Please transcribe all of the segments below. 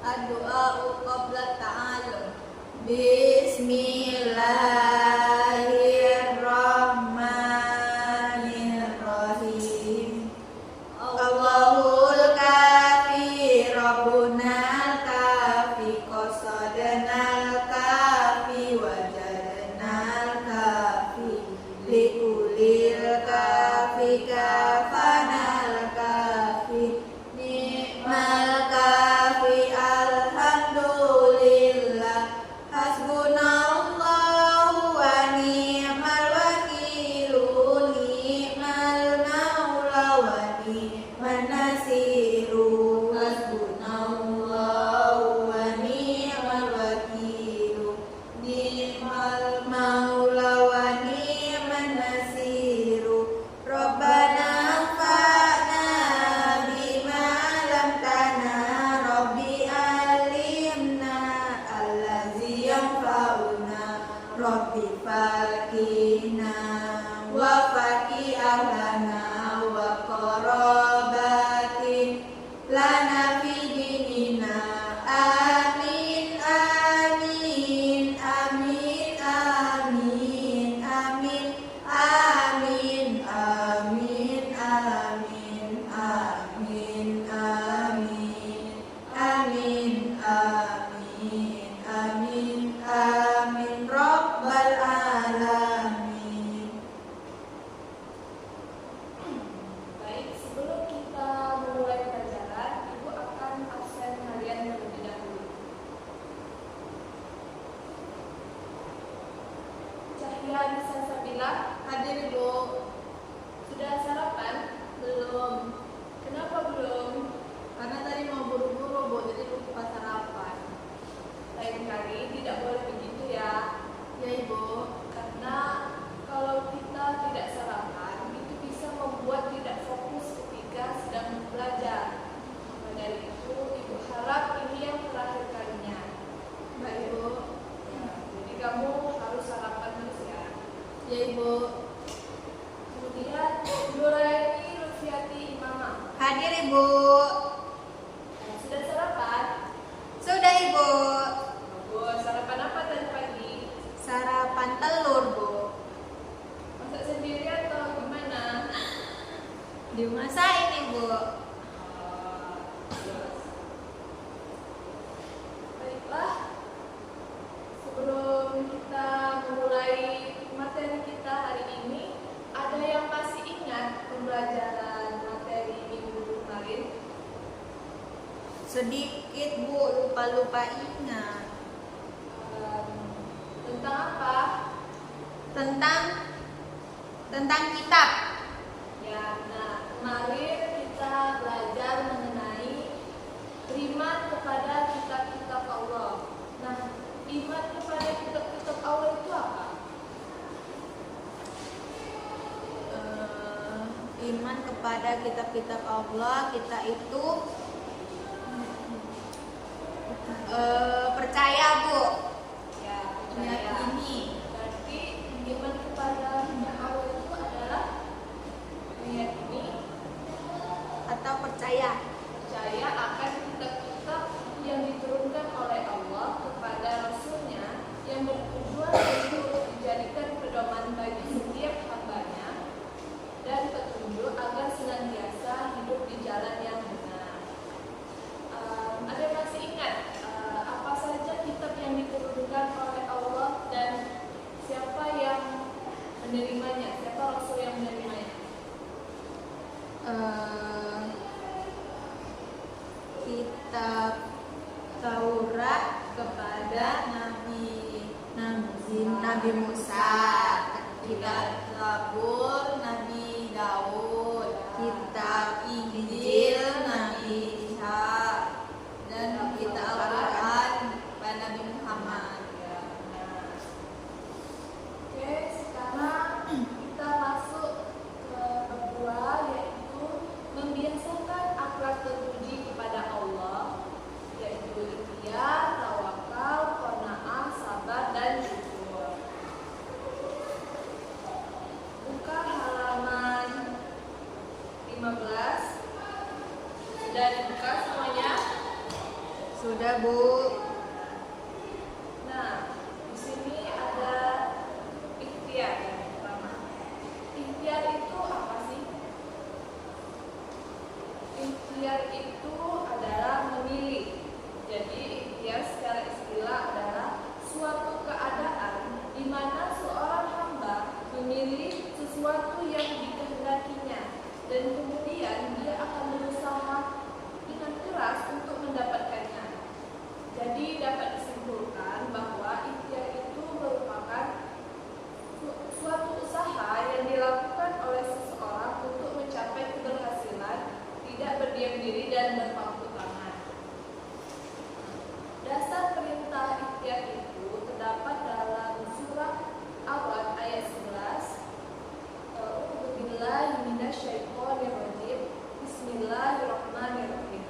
Ad-du'a'u qabla ta'allum. Bismillahirrahmanirrahim. Allahul kafi, Rabbunal kafi, qasadanal kafi, wajadanal kafi, likulil kafi, kafanal kafi, ni'mal kafi, alhamdulillah, hasbunallahu wa ni'mal wakilu, ni'mal maula wa ni'man nasiru, hasbunallahu wa ni'mal wakilu, ni'mal maula wa ni'man nasiru, Rabbana anfa'na bima 'allamtana, Rabbi alimna allazi yanfa'una, Rabbi faqihna wa faqih ahlana wa qarabatin lana fi dinina. Amin amin amin amin amin amin amin amin amin amin amin amin amin rabbal alamin. Baik, sebelum kita memulai pelajaran, Ibu akan absen harian terlebih dahulu. Cahya Nisa Sabila, Hadir Ibu. sudah sarapan? Belum. Kenapa belum? Karena tadi mau buru-buru Bu, jadi lupa sarapan. Lain kali tidak boleh begitu ya. Ya Ibu. Karena kalau kita tidak sarapan, itu bisa membuat tidak fokus ketika sedang belajar. Maka dari itu, Ibu harap ini yang terakhir kalinya. Baik Ibu. Jadi kamu harus sarapan terus ya. Ya Ibu. Kemudian Nuraini Rufiati Imamah. Hadir Ibu. Sudah sarapan? Sudah Ibu. Bagus. Sarapan apa tadi pagi? Sarapan telur Bu. Masak sendiri atau gimana? Dimasain Ibu. Baiklah. Sebelum kita memulai materi kita hari ini, ada yang masih ingat pembelajaran materi minggu kemarin? Sedikit Bu, lupa-lupa ingat. Tentang apa? Tentang kitab. Ya, nah kemarin kita belajar mengenai beriman kepada kitab-kitab Allah. Nah, iman kepada kitab-kitab Allah itu apa? Iman kepada kitab-kitab Allah, kita itu percaya Bu. Ya, percaya. Meyakini. Berarti iman kepada kitab Allah itu adalah meyakini Atau percaya. akan kitab-kitab yang diturunkan oleh Allah kepada Rasulnya yang bertujuan untuk dijadikan pedoman bagi setiap hambanya dan petunjuk agar senantiasa hidup di jalan yang benar. Ada yang masih ingat apa saja kitab yang diturunkan oleh Allah dan siapa yang menerimanya, siapa Rasul yang menerimanya? Kitab Taurat kepada Nabi Musa, kitab Zabur Nabi Daud, kitab Injil Nabi Isa, dan kitab Al-Quran pada Nabi Muhammad. Oke, sekarang kita masuk ke bab 2, yaitu membiasakan akhlak terpuji kepada Allah, yaitu ikhtiar, tawakal, qanaah, sabar, dan syukur. Buka halaman Sudah, Bu. Nah, di sini ada ikhtiar yang pertama. Ikhtiar itu apa sih? Ikhtiar itu adalah memilih. Jadi ikhtiar secara istilah adalah suatu keadaan di mana seorang hamba memilih sesuatu yang dikehendakinya dan kemudian dia akan berusaha dengan keras untuk mendapatkannya. Jadi dapat disimpulkan bahwa ikhtiar itu merupakan suatu usaha yang dilakukan oleh seseorang untuk mencapai keberhasilan, tidak berdiam diri dan berpangku tangan. Dasar perintah ikhtiar itu terdapat dalam surah Awal ayat 11. A'udzubillahi minasyaitonirrajim. Bismillahirrahmanirrahim.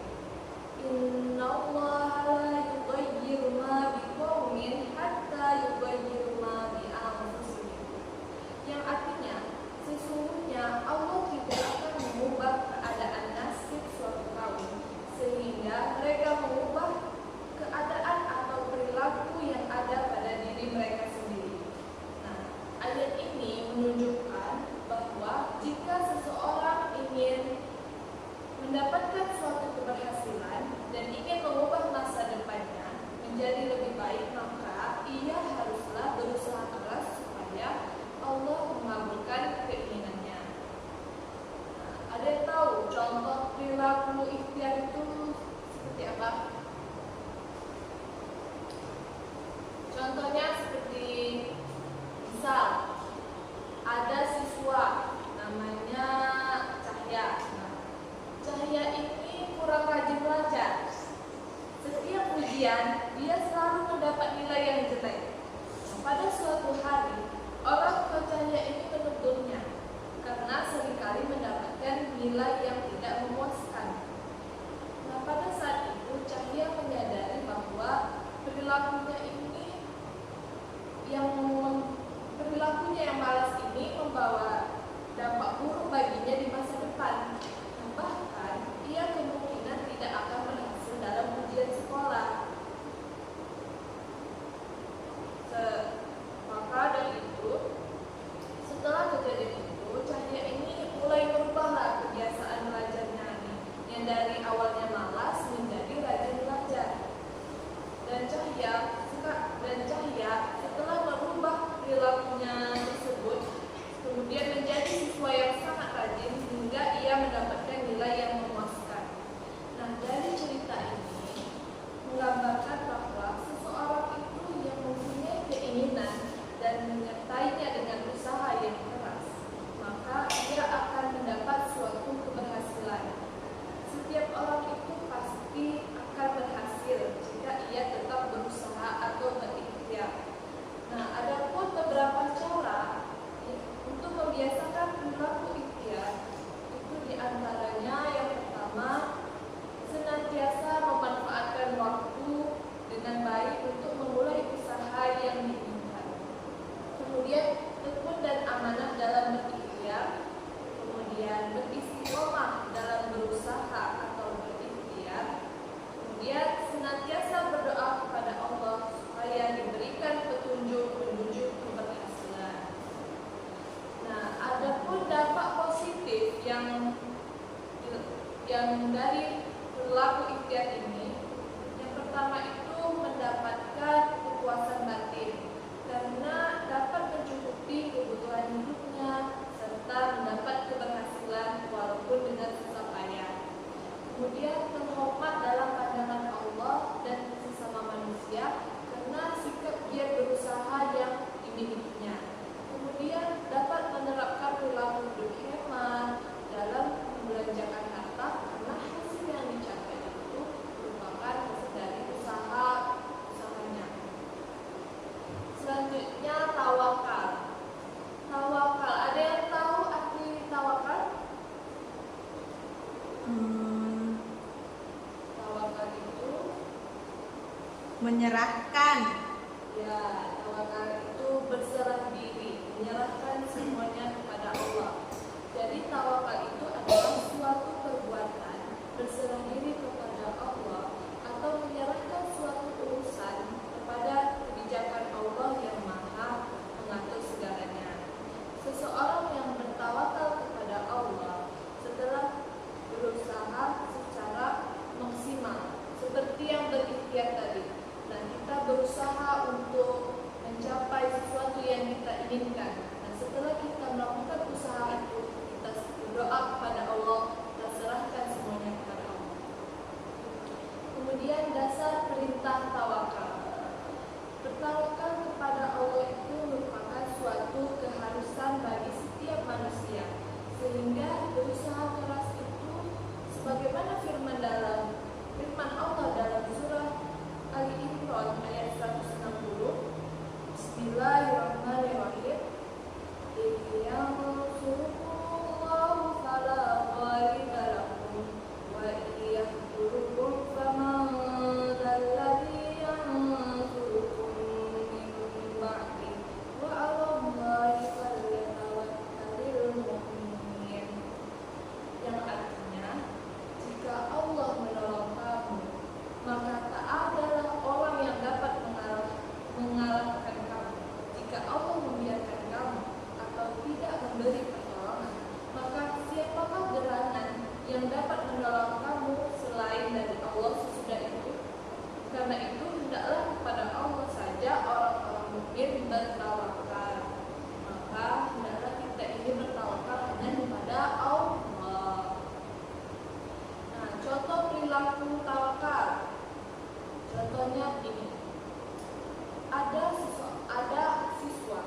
Innallaha la yughayyiru ma biqaumin hatta yughayyiru ma bi anfusihim. Yang artinya, sesungguhnya Allah tidak akan mengubah keadaan nasib suatu kaum sehingga mereka mengubah keadaan atau perilaku yang ada pada diri mereka sendiri. Nah, ayat ini menunjukkan bahwa jika seseorang ingin mendapatkan suatu keberhasilan dan ingin mengubah masa depannya menjadi lebih baik, maka ia haruslah berusaha keras supaya Allah mengabulkan keinginannya. Nah, ada yang tahu contoh perilaku ikhtiar itu seperti apa? Contohnya seperti misal ada siswa namanya Cahya. Nah, Cahya ini kurang rajin belajar. Setiap ujian dia selalu mendapat nilai yang jelek. Nah, pada suatu hari orang tua Cahya ini menegurnya karena seringkali mendapatkan nilai yang tidak memuaskan. Nah, pada saat itu Cahya menyadari bahwa perilakunya yang malas ini membawa dampak buruk baginya di masa depan. Nah, bahkan ia kemungkinan tidak akan berhasil dalam ujian sekolah. Maka dari itu, setelah kejadian itu, Cahya ini mulai merubahlah kebiasaan belajarnya ini, yang dari awalnya malas menjadi rajin belajar. Dan Cahya setelah merubah perilakunya tersebut, kemudian menjadi siswa yang sangat rajin hingga ia mendapatkan nilai yang memuaskan. Nah, dari cerita ini menggambarkan bahwa seseorang itu yang mempunyai keinginan dan menyertainya dengan usaha yang keras, maka ia akan mendapat suatu keberhasilan. Setiap orang itu pasti akan berhasil jika ia tetap berusaha atau berikhtiar. Nah, ada pun beberapa cara untuk membiasakan perilaku ikhtiar. Itu diantaranya yang pertama, senantiasa memanfaatkan waktu dengan baik untuk memulai usaha yang diinginkan. Kemudian tekun dan amanah dalam berikhtiar. Kemudian beristiqomah dalam berusaha atau berikhtiar. Kemudian senantiasa berdoa kepada Allah supaya diberikan petunjuk menuju keberhasilan. Nah, ada pun dampak positif yang dari perilaku ikhtiar ini. Yang pertama itu mendapatkan kepuasan batin karena dapat mencukupi kebutuhan hidupnya serta mendapat keberhasilan walaupun dengan susah payah. Kemudian terhormat dalam pandangan Allah dan sesama manusia karena sikap dia berusaha yang dimilikinya. Kemudian dapat menerapkan perilaku berhemat dalam membelanjakan harta karena hasil yang dicapai itu merupakan hasil dari usahanya. Selanjutnya tawakal. Tawakal, ada yang tahu arti tawakal? Tawakal itu menyerahkan. Ya, tawakal itu berserah diri, menyerahkan semuanya kepada Allah. Jadi tawakal itu adalah suatu perbuatan berserah diri kepada Allah atau menyerahkan seperti yang berikhtiar tadi. Nah, kita berusaha untuk mencapai sesuatu yang kita inginkan. Nah, setelah kita melakukan usaha itu, kita berdoa kepada Allah, kita serahkan semuanya kepada Allah. Kemudian dasar perintah tawakal. Bertawakal kepada Allah itu merupakan suatu keharusan bagi setiap manusia, sehingga berusaha keras itu sebagaimana firman Allah dalam surah Ali Imran ayat 160. Bismillahirrahmanirrahim. Yansurkumullahu fala ghaliba lakum wa iyahdurukum faman dzalladzi yansurukum min ba'di wa 'alallahi falyatawakkalul mu'minin. Yang artinya, jika Allah menolong kamu, maka tak adalah orang yang dapat mengalahkan kamu. Jika Allah membiarkan kamu atau tidak memberi pertolongan, maka siapakah gerangan yang dapat menolong kamu selain dari Allah sesudah itu? Karena itu hendaklah kepada Allah saja orang-orang mukmin bertawakal. Maka hendaklah kita ini bertawakal hanya kepada Allah. Nah, contoh perilaku tawakal. Contohnya ini. Ada siswa.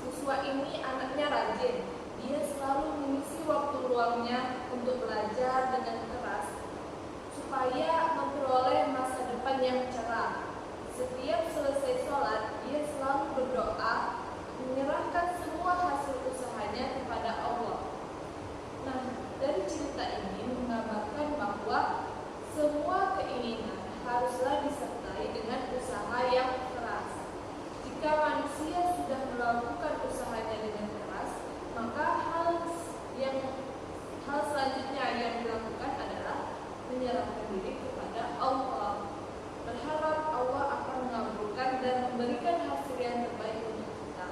Siswa ini anaknya rajin. Dia selalu mengisi waktu luangnya untuk belajar dengan keras supaya memperoleh masa depan yang cerah. Setiap selesai sholat, dia selalu berdoa, menyerahkan semua hasil usahanya kepada Allah. Nah, dari cerita ini menggambarkan bahwa semua keinginan haruslah disertai dengan usaha yang keras. Jika manusia sudah melakukan usahanya dengan keras, maka hal selanjutnya yang dilakukan adalah menyerahkan diri kepada Allah. Berharap Allah akan mengabulkan dan memberikan hasil yang terbaik untuk kita.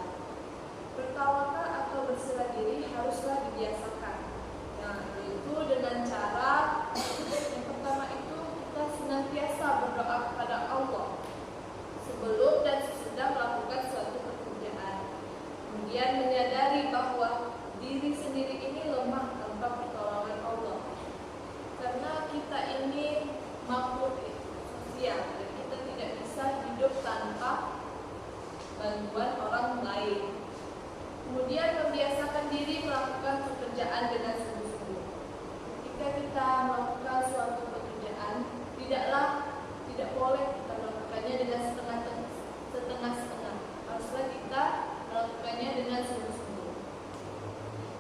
Bertawakal atau berserah diri haruslah dibiasakan. Nah, yaitu dengan cara yang pertama itu kita senantiasa berdoa kepada Allah sebelum dan sesudah melakukan suatu pekerjaan. Kemudian menyadari bahwa diri sendiri ini lemah tanpa pertolongan Allah. Karena kita ini makhluk sosial dan kita tidak bisa hidup tanpa bantuan orang lain. Kemudian membiasakan diri melakukan pekerjaan dengan sungguh-sungguh. Ketika kita melakukan suatu pekerjaan, tidak boleh kita melakukannya dengan setengah-setengah. Haruslah kita melakukannya dengan sungguh-sungguh.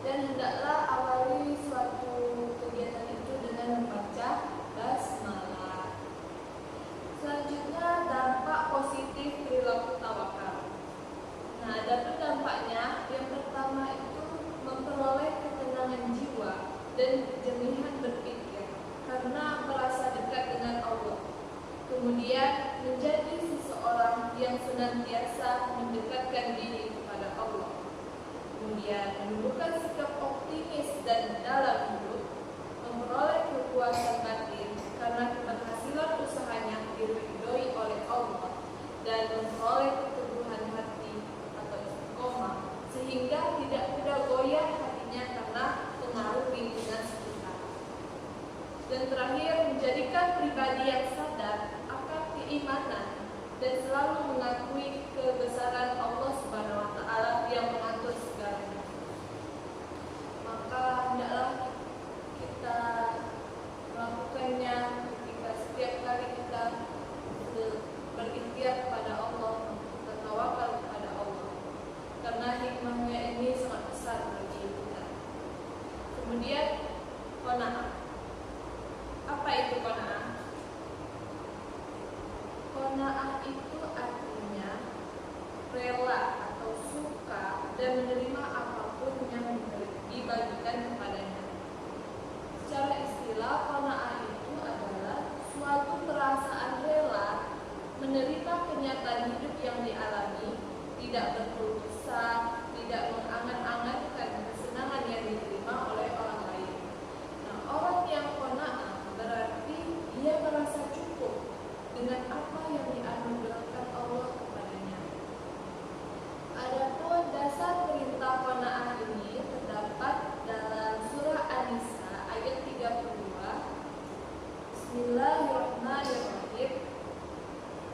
Dan hendaklah awali suatu kegiatan itu dengan membaca basmalah. Selanjutnya, dampak positif perilaku tawakal. Nah, adapun dampaknya, yang pertama itu memperoleh ketenangan jiwa dan jernihan berpikir karena merasa dekat dengan Allah. Kemudian menjadi seseorang yang senantiasa mendekatkan diri kepada Allah. Kemudian menumbuhkan sikap optimis dan dalam hidup, memperoleh kepuasan batin karena keberhasilan usahanya diridhoi oleh Allah, dan memperoleh keteguhan hati atau istiqomah sehingga tidak mudah goyah hatinya karena pengaruh lingkungan sekitar. Dan terakhir, menjadikan pribadi yang sadar akan keimanan dan selalu mengakui kebesaran Allah Subhanahu wa Ta'ala yang mengatur segalanya. Maka hendaklah kita melakukannya ketika setiap kali kita berikhtiar kepada Allah, kita tawakal kepada Allah, karena hikmahnya ini sangat besar bagi kita. Kemudian qanaah. Apa itu qanaah? Qanaah itu artinya rela atau suka dan menerima apapun yang dibagikan kepadanya. Secara istilah, qanaah itu adalah suatu perasaan rela menerima kenyataan hidup yang dialami, tidak berkeluh kesah, tidak mengangan-angankan kesenangan yang diterima oleh orang lain. Nah, orang yang qanaah berarti dia merasa cukup dengan apa yang dianugerahkan Allah kepadanya. Adapun dasar perintah qanaah ini terdapat dalam surah An-Nisa ayat 32. Bismillahirrahmanirrahim.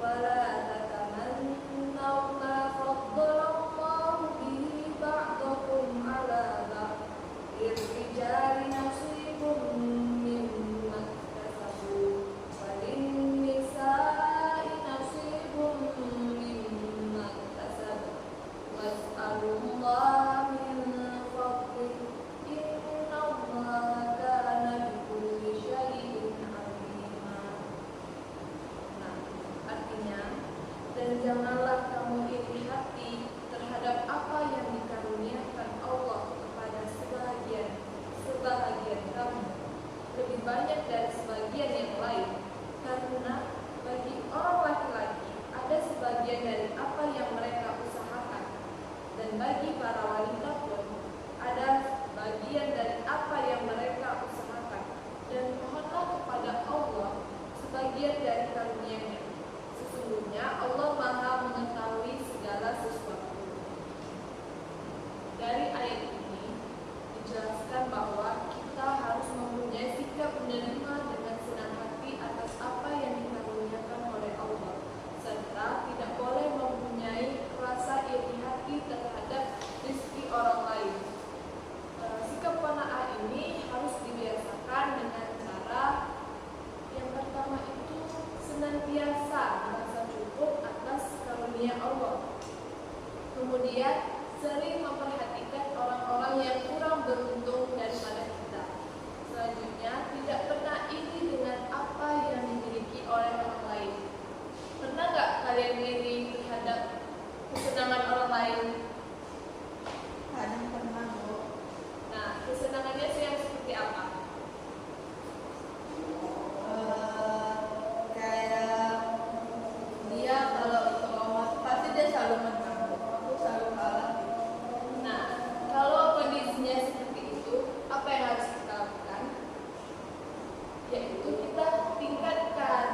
Wala tatamannaw ma faddalallahu bihi ba'dakum 'ala ba'd. Lirrijali nasibun mimma iktasabu walin-nisa'i nasibun mimma iktasabu was'alullaha min fadlihi innallaha kana bikulli syai'in 'alima. Nah, artinya, dan janganlah kamu iri hati terhadap apa yang dikaruniakan Allah kepada sebahagian kamu, lebih banyak dari sebagian yang lain, karena bagi orang laki-laki ada sebagian dari apa yang mereka usahakan, dan bagi para wanita pun ada bagian dari apa yang mereka usahakan, dan mohonlah kepada Allah sebagian dari karunia-Nya. Sesungguhnya Allah Maha mengetahui segala sesuatu. Dari ayat ini dijelaskan bahwa kita harus mempunyai sikap menerima dengan senang hati atas apa yang dikaruniakan oleh Allah, serta tidak boleh mempunyai rasa iri hati terhadap rezeki orang lain. Sikap qanaah ini harus dibiasakan dengan cara yang pertama itu senantiasa merasa cukup atas karunia Allah. Kemudian sering memperhatikan orang-orang yang kurang beruntung daripada kita. Selanjutnya, tidak pernah iri dengan apa yang dimiliki oleh orang lain. Pernah nggak kalian iri terhadap kesenangan orang lain? Kadang pernah, Bu. Nah, kesenangannya sih yang seperti apa? Kayak dia kalau ikut lomba pasti dia selalu menang, aku selalu kalah. Nah, kalau kondisinya seperti itu, apa yang harus kita lakukan? Yaitu kita tingkatkan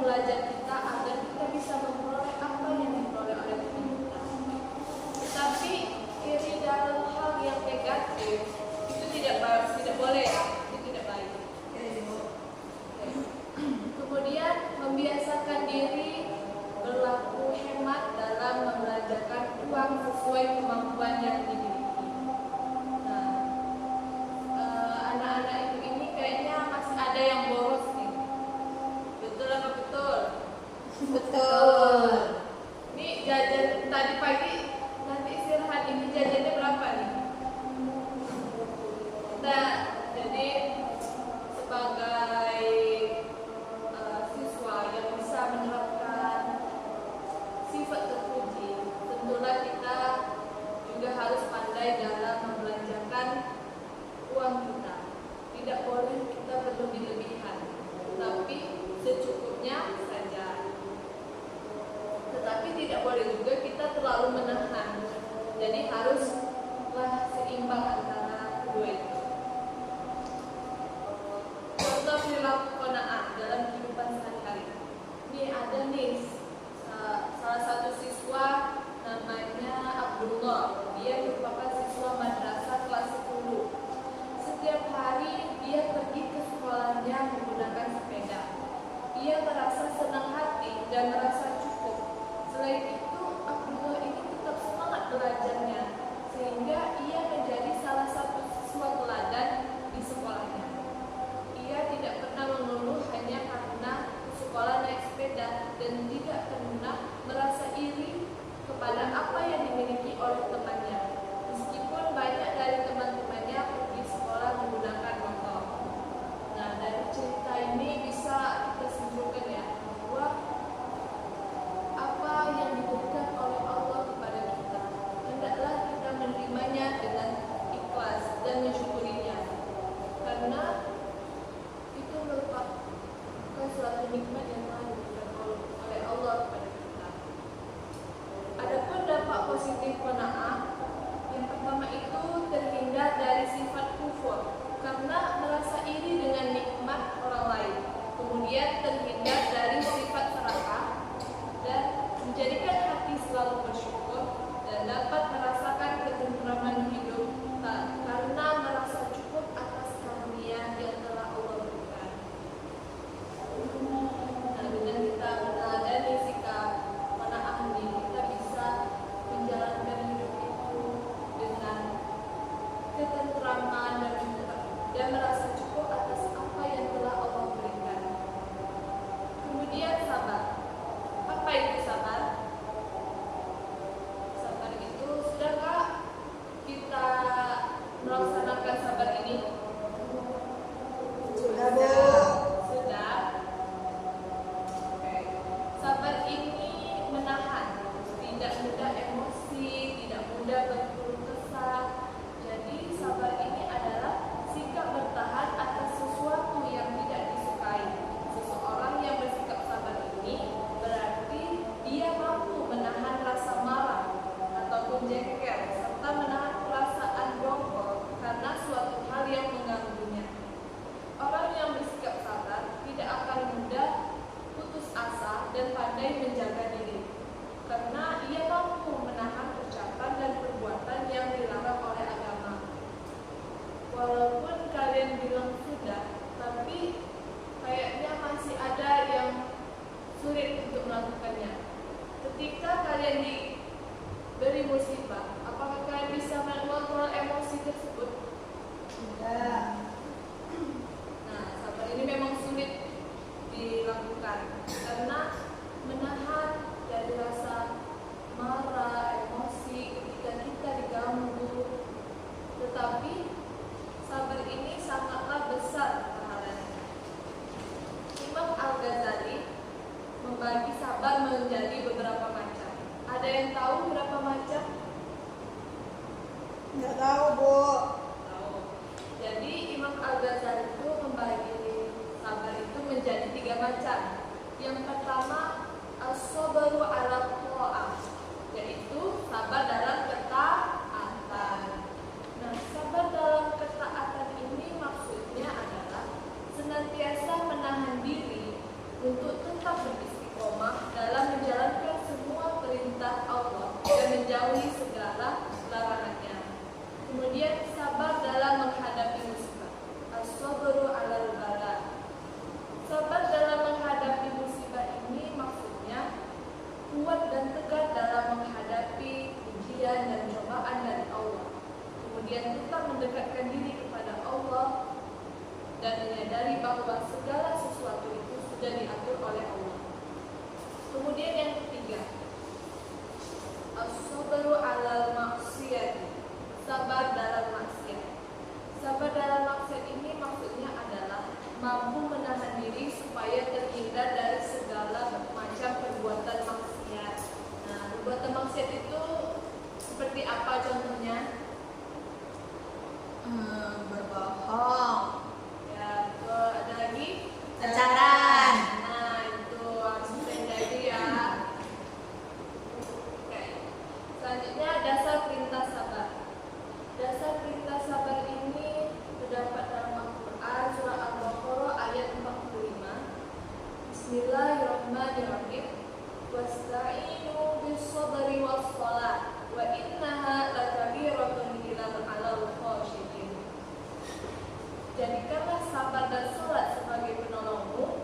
belajar kita agar kita bisa memperoleh apa yang diperoleh oleh teman kita. Tetapi iri dalam hal yang negatif itu tidak boleh, itu tidak baik. Kemudian membiasakan diri berlaku hemat dalam membelanjakan uang sesuai kemampuan yang dimiliki. Nah, anak-anak ibu ini kayaknya masih ada yang boros nih. Betul apa betul? Betul. Ini jajan tadi pagi, nanti istirahat ini jajannya berapa nih? Kita jadi sebagai siswa yang bisa menerapkan sifat terpuji, tentulah kita juga harus pandai dalam membelanjakan uang kita. Tidak boleh kita berlebih-lebihan, tapi secukupnya saja. Tetapi tidak boleh juga kita terlalu menahan. Jadi haruslah seimbang antara kedua itu. Contoh perilaku qanaah dalam kehidupan sehari-hari. Ini ada nih salah satu siswa namanya Abdullah. Dia merupakan siswa madrasah kelas 10. Setiap hari dia pergi ke sekolahnya menggunakan sepeda. Ia merasa senang hati dan merasa cukup. Selain itu, Abdullah ini tetap semangat belajarnya, sehingga ia menjadi salah satu siswa teladan di sekolahnya. Ia tidak pernah mengeluh hanya karena sekolah naik sepeda dan tidak pernah merasa iri kepada apa yang dimiliki oleh temannya, meskipun banyak dari teman-temannya pergi sekolah menggunakan motor. Nah, dari cerita ini bisa kita simpulkan ya, bahwa apa yang diberikan oleh Allah kepada kita, hendaklah kita menerimanya dengan ikhlas dan mensyukurinya, karena itu Kemudian sabar. Apa itu sabar? Sabar itu, sudahkah kita melaksanakan sabar ini? Sudah, Bu. Sudah. Oke. Sabar ini menahan, tidak mudah emosi, tidak mudah berkeluh kesah. Jadi sabar ini adalah sikap bertahan atas sesuatu yang tidak disukai. Seseorang yang bersikap sabar ini berarti dia mampu menahan rasa marah ataupun jengkel serta menahan perasaan dongkol karena suatu hal yang mengganggunya. Orang yang bersikap sabar tidak akan mudah putus asa dan pandai menjaga diri karena ia mampu menahan ucapan dan perbuatan yang dilarang oleh agama. Walaupun kalian bilang sudah, tapi kayaknya masih ada yang sulit untuk melakukannya. Ketika kalian diberi musibah, apakah kalian bisa mengontrol emosi tersebut? Sudah. Nah, sabar ini memang sulit dilakukan karena menahan dari rasa marah, emosi ketika kita diganggu. Tetapi sabar ini sangatlah besar pahalanya. Imam Al-Ghazali membagi sabar menjadi beberapa macam. Ada yang tahu berapa macam? Nggak tahu, Bu. Tahu. Jadi Imam Al-Ghazali itu membagi sabar itu menjadi 3 macam. Yang pertama, as-sabru 'ala ta'ah, yaitu sabar dalam ketaatan. Nah, sabar dalam ketaatan ini maksudnya adalah senantiasa menahan diri untuk tetap beristiqomah dalam menjalankan semua perintah Allah dan menjauhi segala larangannya. Kemudian sabar dalam menghadapi musibah, as-sabru 'alal bala. Sabar dalam menghadapi musibah ini maksudnya kuat dan tegar dalam menghadapi ujian dan cobaan dari Allah. Kemudian tetap mendekatkan diri kepada Allah dan menyadari bahwa segala sesuatu itu sudah diatur oleh Allah. Kemudian yang ketiga, as-sabru 'alal maksiyah, sabar dalam maksiat. Sabar dalam maksiat ini maksudnya adalah mampu menahan diri supaya terhindar dari segala macam perbuatan maksiat. Nah, perbuatan maksiat itu seperti apa contohnya? Berbohong. Ya, ada lagi? Pacaran. Nah, itu harus terjadi ya. Oke. Selanjutnya dasar perintah sabar. Dasar perintah sabar ini terdapat dalam Al-Quran surah Al-Baqarah ayat 45. Bismillahirrahmanirrahim. Wasta'inu bis-sabri was-shalah wa innaha lakabiratun illa 'alal khashiyin. Jadikanlah sabar dan salat sebagai penolongmu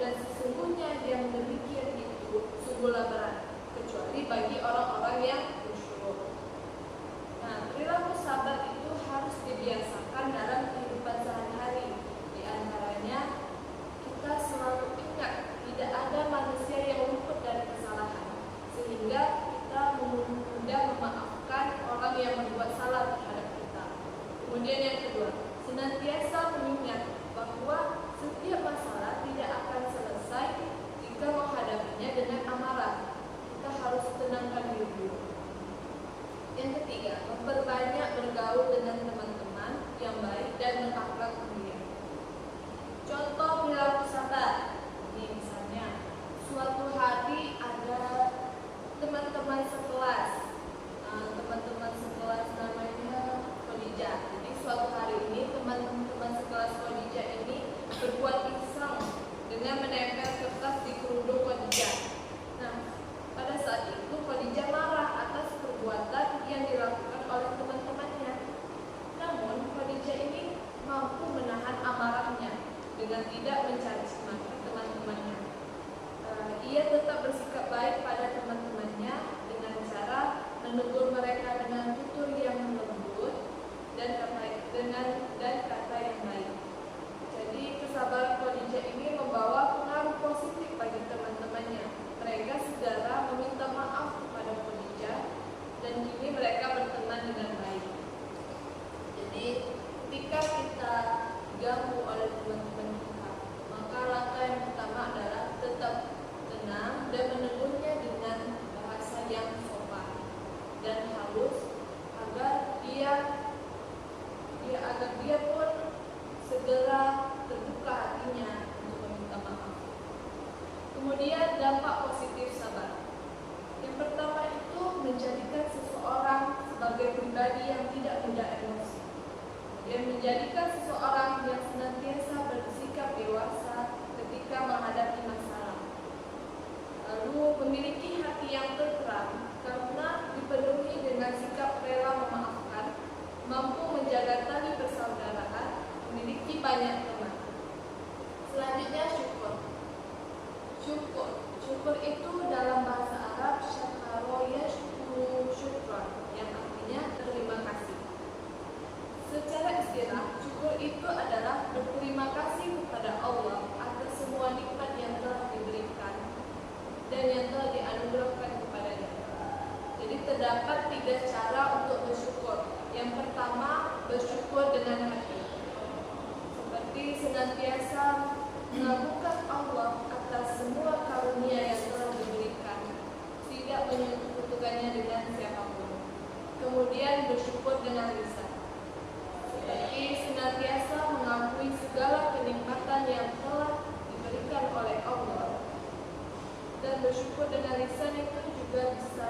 dampak positif sabar. Yang pertama itu menjadikan seseorang sebagai pribadi yang tidak mudah emosi. Dan menjadikan seseorang yang senantiasa bersikap dewasa ketika menghadapi masalah. Lalu memiliki hati yang terang karena dipenuhi dengan sikap rela memaafkan, mampu menjaga tali persaudaraan, memiliki banyak teman. Selanjutnya syukur. Syukur itu dalam bahasa Arab syakaro yashkuru syukran, yang artinya terima kasih. Secara istilah, syukur itu adalah berterima kasih kepada Allah atas semua nikmat yang telah diberikan dan yang telah dianugerahkan kepadanya. Jadi terdapat 3 cara untuk bersyukur. Yang pertama, bersyukur dengan hati. Seperti senantiasa mengagungkan Allah atas semua karunia yang telah diberikan, tidak menyekutukannya dengan siapapun. Kemudian bersyukur dengan lisan. Seperti senantiasa mengakui segala kenikmatan yang telah diberikan oleh Allah. Dan bersyukur dengan lisan itu juga bisa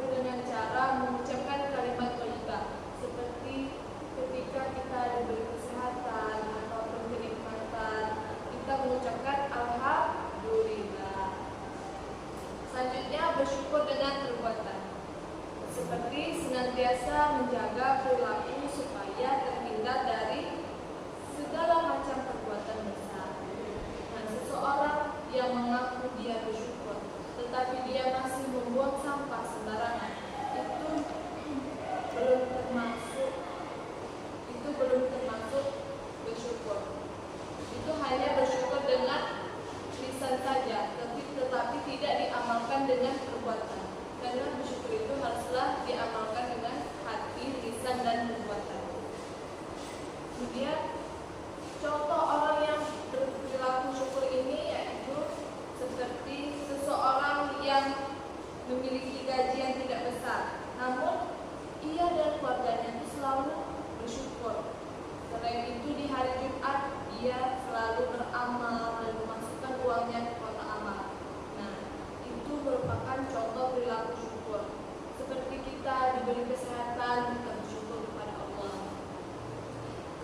dengan cara mengucapkan kalimat thayyibah, seperti ketika kita diberi kesehatan ataupun kenikmatan, kita mengucapkan alhamdulillah. Selanjutnya bersyukur dengan perbuatan, seperti senantiasa menjaga perilaku supaya terhindar dari segala macam perbuatan besar. Nah, seseorang yang mengaku dia bersyukur tetapi dia masih membuang sampah sembarangan, itu belum termasuk bersyukur. Itu hanya bersyukur dengan lisan saja, tetapi tidak diamalkan dengan perbuatan. Karena bersyukur itu haruslah diamalkan dengan hati, lisan, dan perbuatan. Kemudian contoh orang yang berperilaku syukur ini yaitu seperti seseorang yang memiliki gaji yang tidak besar, namun ia dan keluarganya itu selalu bersyukur. Selain itu di hari Jumat ia selalu beramal dan memasukkan uangnya ke kotak amal. Nah, itu merupakan contoh perilaku syukur. Seperti kita diberi kesehatan, kita bersyukur kepada Allah.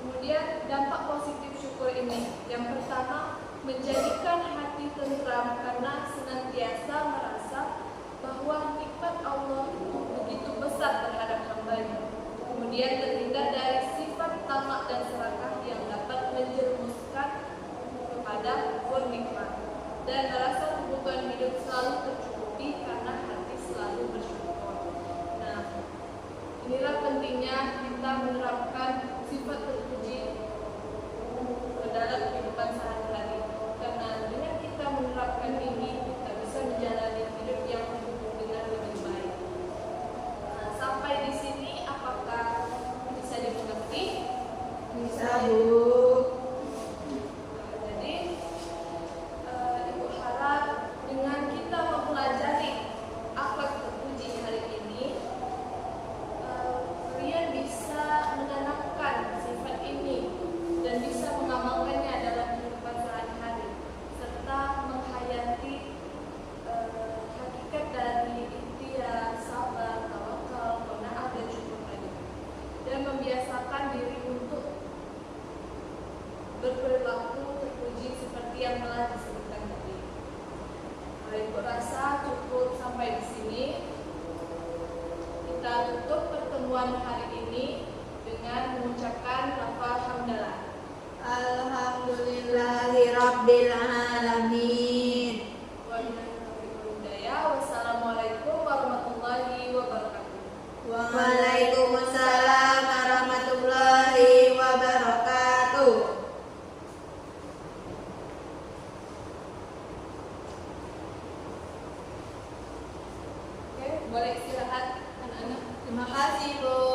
Kemudian dampak positif syukur ini, yang pertama, menjadikan hati tentram karena senantiasa merasa bahwa nikmat Allah begitu besar terhadap hamba-Nya. Kemudian terhindar dari sifat tamak dan serakah yang dapat menjerumuskan kepada kufur nikmat, dan merasa kebutuhan hidup selalu tercukupi karena hati selalu bersyukur. Nah, inilah pentingnya kita menerapkan sifat terpuji ke dalam kehidupan sehari-hari. Karena dengan kita menerapkan ini, kita bisa menjalani hidup yang dengan lebih baik. Nah, sampai di sini apakah bisa dimengerti? Bisa, Bu. Jadi, Ibu harap dengan kita mempelajari akhlak terpuji hari ini, kalian bisa menanamkan sifat ini dan bisa mengamalkannya dalam kehidupan sehari-hari, serta menghayati hakikat dari ikhtiar, sabar, tawakal, qanaah, dan syukur tadi, dan membiasakan diri untuk berperilaku terpuji seperti yang telah disebutkan tadi. Ibu rasa cukup sampai di sini. Kita tutup pertemuan hari ini dengan mengucapkan lafaz hamdalah. Alhamdulillahirabbil alamin. Wassalamualaikum warahmatullahi wabarakatuh. Waalaikumsalam warahmatullahi wabarakatuh. Oke, boleh istirahat anak-anak. Terima kasih, Bu.